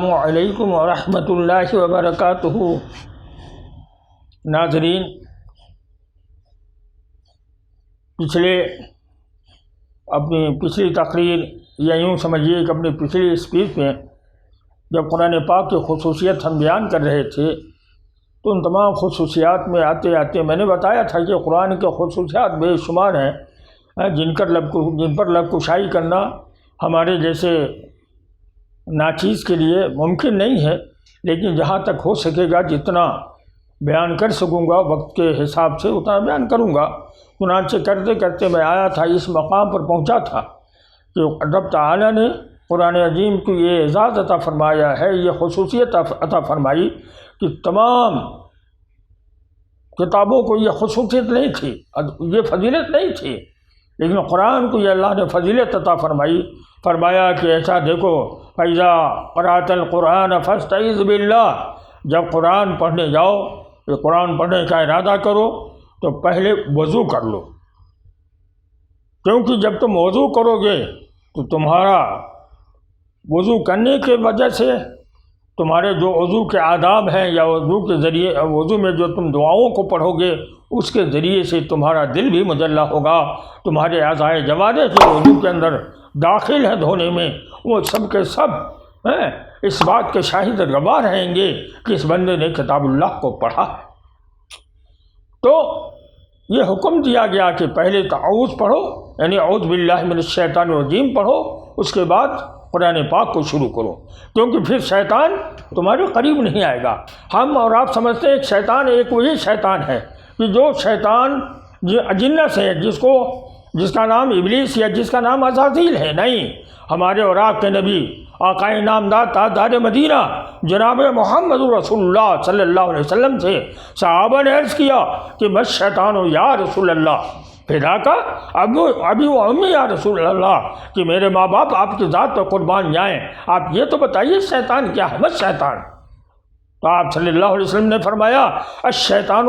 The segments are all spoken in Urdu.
السلام علیکم ورحمۃ اللہ وبرکاتہ۔ ناظرین، اپنی پچھلی تقریر یا یوں سمجھیے کہ اپنی پچھلی اسپیچ میں جب قرآن پاک کی خصوصیت ہم بیان کر رہے تھے تو ان تمام خصوصیات میں آتے آتے میں نے بتایا تھا کہ قرآن کے خصوصیات بے شمار ہیں جن پر لب کشائی کرنا ہمارے جیسے ناچیز کے لیے ممکن نہیں ہے، لیکن جہاں تک ہو سکے گا جتنا بیان کر سکوں گا وقت کے حساب سے اتنا بیان کروں گا۔ چنانچہ کرتے کرتے میں آیا تھا، اس مقام پر پہنچا تھا کہ رب تعالیٰ نے قرآن عظیم کو یہ اعزاز عطا فرمایا ہے، یہ خصوصیت عطا فرمائی کہ تمام کتابوں کو یہ خصوصیت نہیں تھی، یہ فضیلت نہیں تھی، لیکن قرآن کو یہ اللہ نے فضیلت عطا فرمایا کہ ایسا دیکھو، فَإِذَا قَرَأْتَ الْقُرْآنَ فَاسْتَعِذْ بِاللَّهِ، جب قرآن پڑھنے جاؤ، یہ قرآن پڑھنے کا ارادہ کرو تو پہلے وضو کر لو، کیونکہ جب تم وضو کرو گے تو تمہارا وضو کرنے کی وجہ سے تمہارے جو وضو کے آداب ہیں یا وضو کے ذریعے وضو میں جو تم دعاؤں کو پڑھو گے اس کے ذریعے سے تمہارا دل بھی مجلہ ہوگا، تمہارے اعضائے جوارح جو وضو کے اندر داخل ہے دھونے میں وہ سب کے سب اس بات کے شاہد گواہ رہیں گے کہ اس بندے نے کتاب اللہ کو پڑھا ہے۔ تو یہ حکم دیا گیا کہ پہلے تعوذ پڑھو، یعنی اعوذ باللہ من الشیطان الرجیم پڑھو، اس کے بعد قرآن پاک کو شروع کرو، کیونکہ پھر شیطان تمہارے قریب نہیں آئے گا۔ ہم اور آپ سمجھتے ہیں کہ شیطان ایک وہی شیطان ہے کہ جو شیطان اجنہ سے ہے، جس کا نام ابلیس یا جس کا نام عزازیل ہے۔ نہیں، ہمارے اور آپ کے نبی آقائے نامدار تاجدار مدینہ جناب محمد رسول اللہ صلی اللہ علیہ وسلم سے صحابہ نے عرض کیا کہ بس شیطان ہو یا رسول اللہ، فدا کا ابی و امی یا رسول اللہ، کہ میرے ماں باپ آپ کی ذات پر قربان جائیں، آپ یہ تو بتائیے شیطان کیا ہے؟ بس شیطان۔ تو آپ صلی اللہ علیہ وسلم نے فرمایا الشیطان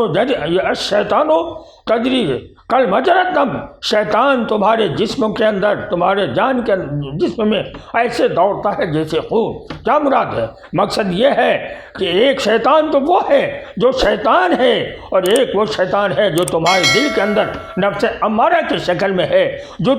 تجری کل مجرد دم، شیطان تمہارے جسم کے اندر، تمہارے جان کے جسم میں ایسے دوڑتا ہے جیسے خون۔ کیا مراد ہے؟ مقصد یہ ہے کہ ایک شیطان تو وہ ہے جو شیطان ہے، اور ایک وہ شیطان ہے جو تمہارے دل کے اندر نفس امارہ کی شکل میں ہے، جو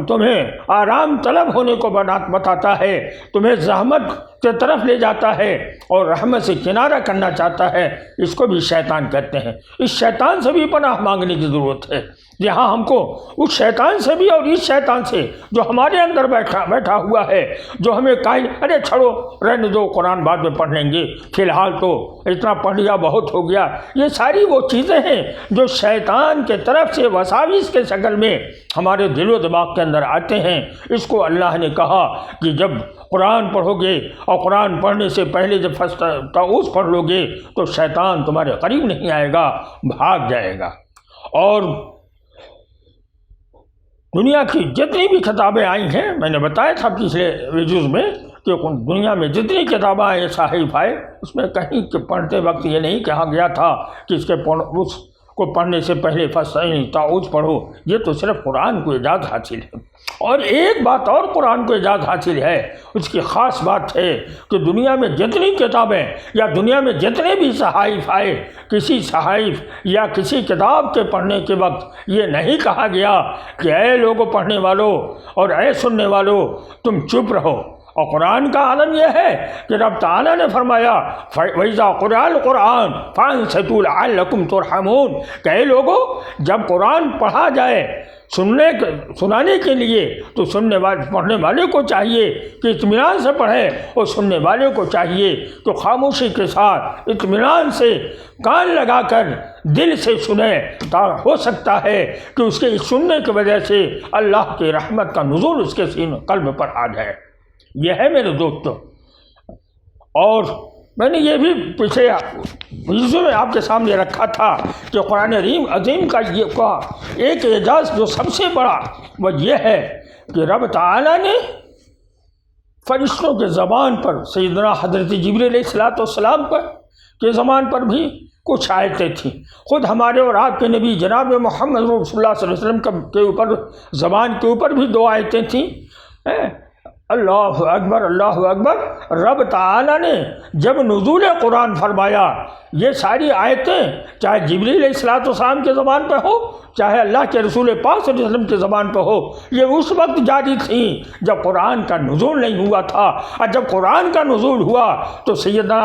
تمہیں آرام طلب ہونے کو بتاتا ہے، تمہیں زحمت کی طرف لے جاتا ہے اور رحمت سے کنارہ کرنا چاہتا ہے۔ اس کو بھی شیطان کہتے ہیں۔ اس شیطان سے بھی پناہ مانگنے کی ضرورت ہے۔ یہاں ہم کو اس شیطان سے بھی اور اس شیطان سے جو ہمارے اندر بیٹھا ہوا ہے، جو ہمیں ارے چھڑو رہنے دو، قرآن بعد میں پڑھ لیں گے، فی الحال تو اتنا پڑھ لیا بہت ہو گیا، یہ ساری وہ چیزیں ہیں جو شیطان کے طرف سے وساوس کے شکل میں ہمارے دل و دماغ کے اندر آتے ہیں۔ اس کو اللہ نے کہا کہ جب قرآن پڑھو گے اور قرآن پڑھنے سے پہلے جب تعوذ پڑھ لو گے تو شیطان تمہارے قریب نہیں آئے گا، بھاگ جائے گا۔ اور دنیا کی جتنی بھی کتابیں آئی ہیں، میں نے بتایا تھا پچھلے ویڈیوز میں کہ دنیا میں جتنی کتابیں آئیں صحائف آئے، اس میں کہیں کہ پڑھتے وقت یہ نہیں کہا گیا تھا کہ اس کو پڑھنے سے پہلے تعوذ پڑھو۔ یہ تو صرف قرآن کو اجازت حاصل ہے۔ اور ایک بات اور قرآن کو اجازت حاصل ہے، اس کی خاص بات ہے کہ دنیا میں جتنی کتابیں یا دنیا میں جتنے بھی صحائف آئے، کسی صحائف یا کسی کتاب کے پڑھنے کے وقت یہ نہیں کہا گیا کہ اے لوگوں پڑھنے والوں اور اے سننے والوں تم چپ رہو۔ اور قرآن کا عالم یہ ہے کہ رب تعالیٰ نے فرمایا وَإِذَا قُرِئَ الْقُرْآنُ فَأَنصِتُوا لَعَلَّكُمْ تُرْحَمُونَ، کہ اے لوگوں جب قرآن پڑھا جائے سنانے کے لیے تو پڑھنے والے کو چاہیے کہ اطمینان سے پڑھے، اور سننے والے کو چاہیے کہ خاموشی کے ساتھ اطمینان سے کان لگا کر دل سے سنے، ہو سکتا ہے کہ اس کے سننے کی وجہ سے اللہ کی رحمت کا نزول اس کے قلب پر آ جائے۔ یہ ہے میرے دوستو۔ اور میں نے یہ بھی پچھلے ویڈیو میں آپ کے سامنے رکھا تھا کہ قرآن عظیم کا یہ ایک اعجاز جو سب سے بڑا وہ یہ ہے کہ رب تعالیٰ نے فرشتوں کے زبان پر سیدنا حضرت جبریل علیہ السلام کے زبان پر بھی کچھ آیتیں تھیں، خود ہمارے اور آپ کے نبی جناب محمد رسول اللہ صلی اللہ علیہ وسلم کے اوپر زبان کے اوپر بھی 2 آیتیں تھیں، اللہ اکبر اللہ اکبر۔ رب تعالیٰ نے جب نزول قرآن فرمایا، یہ ساری آیتیں چاہے جبریل علیہ الصلوۃ والسلام کے زبان پہ ہو، چاہے اللہ کے رسول پاک صلی اللہ علیہ وسلم کے زبان پہ ہو، یہ اس وقت جاری تھیں جب قرآن کا نزول نہیں ہوا تھا۔ اور جب قرآن کا نزول ہوا تو سیدنا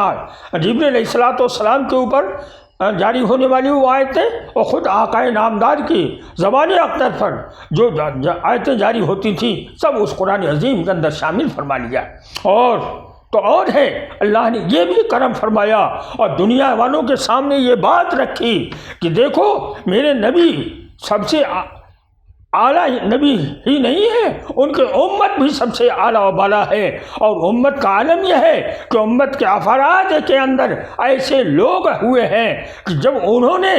جبریل علیہ الصلوۃ والسلام کے اوپر جاری ہونے والی وہ آیتیں اور خود آقا نامدار کی زبان اقدس پر جو آیتیں جاری ہوتی تھیں سب اس قرآن عظیم کے اندر شامل فرما لیا۔ اور ہے اللہ نے یہ بھی کرم فرمایا اور دنیا والوں کے سامنے یہ بات رکھی کہ دیکھو میرے نبی سب سے اعلیٰ نبی ہی نہیں ہے، ان کی امت بھی سب سے اعلیٰ و بالا ہے۔ اور امت کا عالم یہ ہے کہ امت کے افراد کے اندر ایسے لوگ ہوئے ہیں کہ جب انہوں نے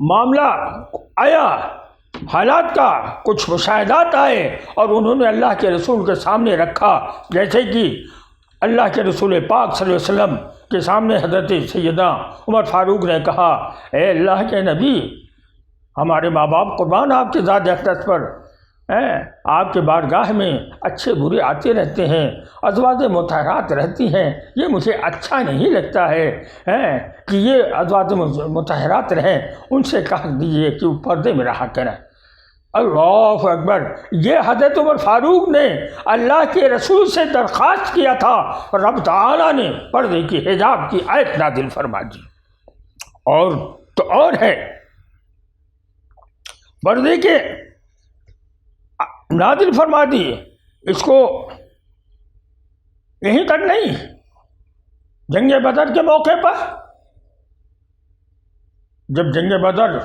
معاملہ آیا، حالات کا کچھ مشاہدات آئے اور انہوں نے اللہ کے رسول کے سامنے رکھا، جیسے کہ اللہ کے رسول پاک صلی اللہ علیہ وسلم کے سامنے حضرت سیدنا عمر فاروق نے کہا، اے اللہ کے نبی، ہمارے ماں باپ قربان آپ کے ذات اقدس پر، آپ کے بارگاہ میں اچھے برے آتے رہتے ہیں، ازواج مطہرات رہتی ہیں، یہ مجھے اچھا نہیں لگتا ہے کہ یہ ازواج مطہرات رہیں، ان سے کہہ دیجیے کہ وہ پردے میں رہا کریں۔ اللہ اکبر۔ یہ حضرت عمر فاروق نے اللہ کے رسول سے درخواست کیا تھا، رب تعالیٰ نے پردے کی حجاب کی آیت نازل فرما دی۔ اور ہے پردے کے نازل فرما دی۔ اس کو یہیں تک نہیں، جنگ بدر کے موقع پر جب جنگ بدر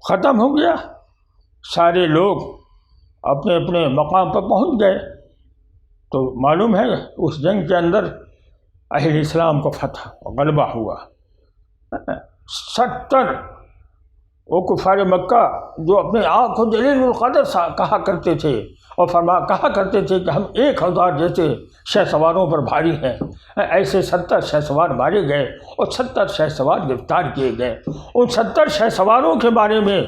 ختم ہو گیا، سارے لوگ اپنے اپنے مقام پر پہنچ گئے، تو معلوم ہے اس جنگ کے اندر اہل اسلام کو فتح غلبہ ہوا۔ 70 وہ کفار مکہ جو اپنے آپ کو جلیل القدر کہا کرتے تھے اور کہا کرتے تھے کہ ہم 1000 جیسے شہ سواروں پر بھاری ہیں، ایسے 70 شہ سوار مارے گئے اور 70 شہ سوار گرفتار کیے گئے۔ ان 70 شہ سواروں کے بارے میں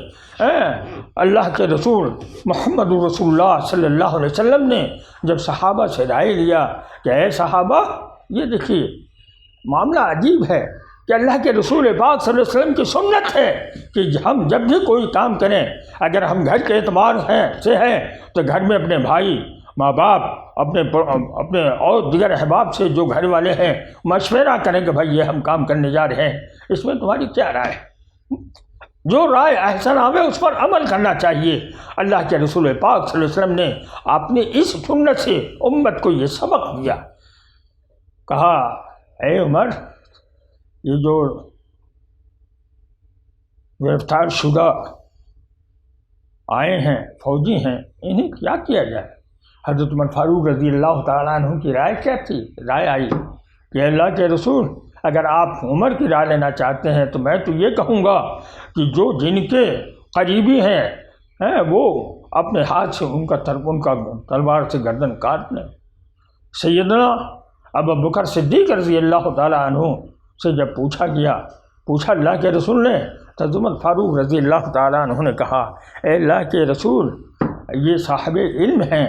اللہ کے رسول محمد رسول اللہ صلی اللہ علیہ وسلم نے جب صحابہ سے رائے لیا کہ اے صحابہ، یہ دیکھیے معاملہ عجیب ہے کہ اللہ کے رسول پاک صلی اللہ علیہ وسلم کی سنت ہے کہ ہم جب بھی کوئی کام کریں، اگر ہم گھر کے اعتبار سے ہیں تو گھر میں اپنے بھائی، ماں باپ، اپنے اور دیگر احباب سے جو گھر والے ہیں مشورہ کریں کہ بھائی یہ ہم کام کرنے جا رہے ہیں، اس میں تمہاری کیا رائے ہے؟ جو رائے احسن آوے اس پر عمل کرنا چاہیے۔ اللہ کے رسول پاک صلی اللہ علیہ وسلم نے اپنی اس سنت سے امت کو یہ سبق دیا، کہا اے عمر، یہ جو گرفتار شدہ آئے ہیں فوجی ہیں، انہیں کیا کیا جائے؟ حضرت عمر فاروق رضی اللہ تعالیٰ عنہ کی رائے کیا تھی؟ رائے آئی کہ اللہ کے رسول، اگر آپ عمر کی رائے لینا چاہتے ہیں تو میں تو یہ کہوں گا کہ جو جن کے قریبی ہیں وہ اپنے ہاتھ سے ان کا تلوار سے گردن کاٹ لیں۔ سیدنا ابو بکر صدیق رضی اللہ تعالیٰ عنہ سے جب پوچھا اللہ کے رسول نے، تو عمر فاروق رضی اللہ تعالیٰ عنہ نے کہا اے اللہ کے رسول، یہ صاحب علم ہیں،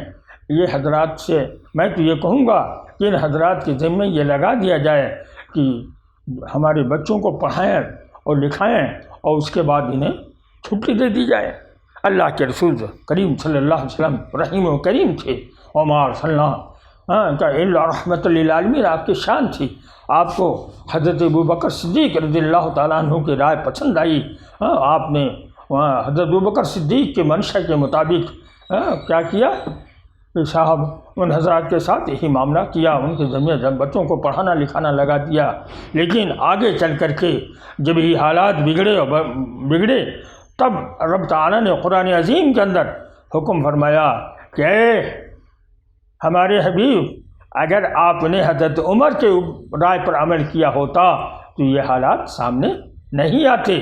یہ حضرات سے میں تو یہ کہوں گا کہ ان حضرات کے ذمہ یہ لگا دیا جائے کہ ہمارے بچوں کو پڑھائیں اور لکھائیں اور اس کے بعد انہیں چھٹی دے دی جائے۔ اللہ کے رسول کریم صلی اللہ علیہ وسلم رحیم و کریم تھے، عمر صلی اللہ کا الا رحمت للعالمین آپ کی شان تھی۔ آپ کو حضرت ابو بکر صدیق رضی اللہ تعالیٰ عنہ کی رائے پسند آئی، آپ نے حضرت ابو بکر صدیق کے منشا کے مطابق کیا کیا کہ صاحب ان حضرات کے ساتھ یہی معاملہ کیا، ان کے ذمہ جب بچوں کو پڑھانا لکھانا لگا دیا۔ لیکن آگے چل کر کے جب یہ حالات بگڑے تب رب تعالیٰ نے قرآن عظیم کے اندر حکم فرمایا کہ اے ہمارے حبیب، اگر آپ نے حضرت عمر کے رائے پر عمل کیا ہوتا تو یہ حالات سامنے نہیں آتے۔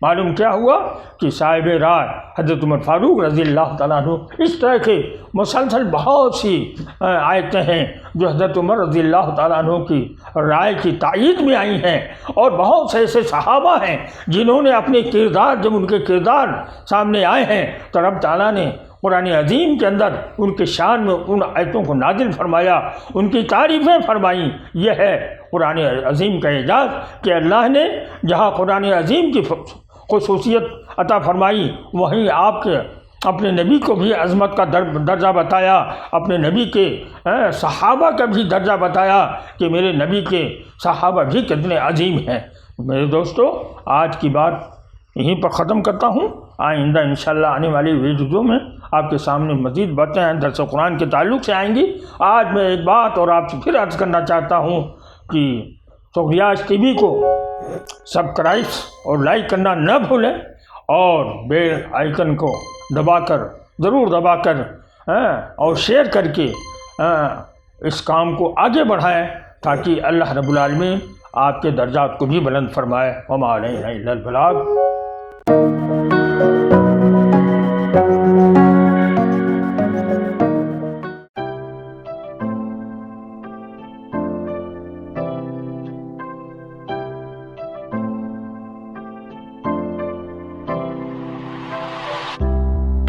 معلوم کیا ہوا کہ صاحب رائے حضرت عمر فاروق رضی اللہ تعالیٰ عنہ، اس طرح کے مسلسل بہت سی آیتیں ہیں جو حضرت عمر رضی اللہ تعالیٰ عنہ کی رائے کی تائید میں آئی ہیں، اور بہت سے ایسے صحابہ ہیں جنہوں نے اپنے کردار، جب ان کے کردار سامنے آئے ہیں تو رب تعالیٰ نے قرآن عظیم کے اندر ان کے شان میں ان آیتوں کو نازل فرمایا، ان کی تعریفیں فرمائیں۔ یہ ہے قرآن عظیم کا اعجاز کہ اللہ نے جہاں قرآن عظیم کی خصوصیت عطا فرمائی، وہیں آپ کے اپنے نبی کو بھی عظمت کا درجہ بتایا، اپنے نبی کے صحابہ کا بھی درجہ بتایا کہ میرے نبی کے صحابہ بھی کتنے عظیم ہیں۔ میرے دوستو، آج کی بات یہیں پر ختم کرتا ہوں۔ آئندہ انشاءاللہ آنے والی ویڈیو میں آپ کے سامنے مزید باتیں درس قرآن کے تعلق سے آئیں گی۔ آج میں ایک بات اور آپ سے پھر عرض کرنا چاہتا ہوں کہ سغیاج ٹی وی کو سبسکرائب اور لائک کرنا نہ بھولیں، اور بیل آئیکن کو ضرور دبا کر اور شیئر کر کے اس کام کو آگے بڑھائیں، تاکہ اللہ رب العالمین آپ کے درجات کو بھی بلند فرمائے۔ وما علینا الا البلاغ۔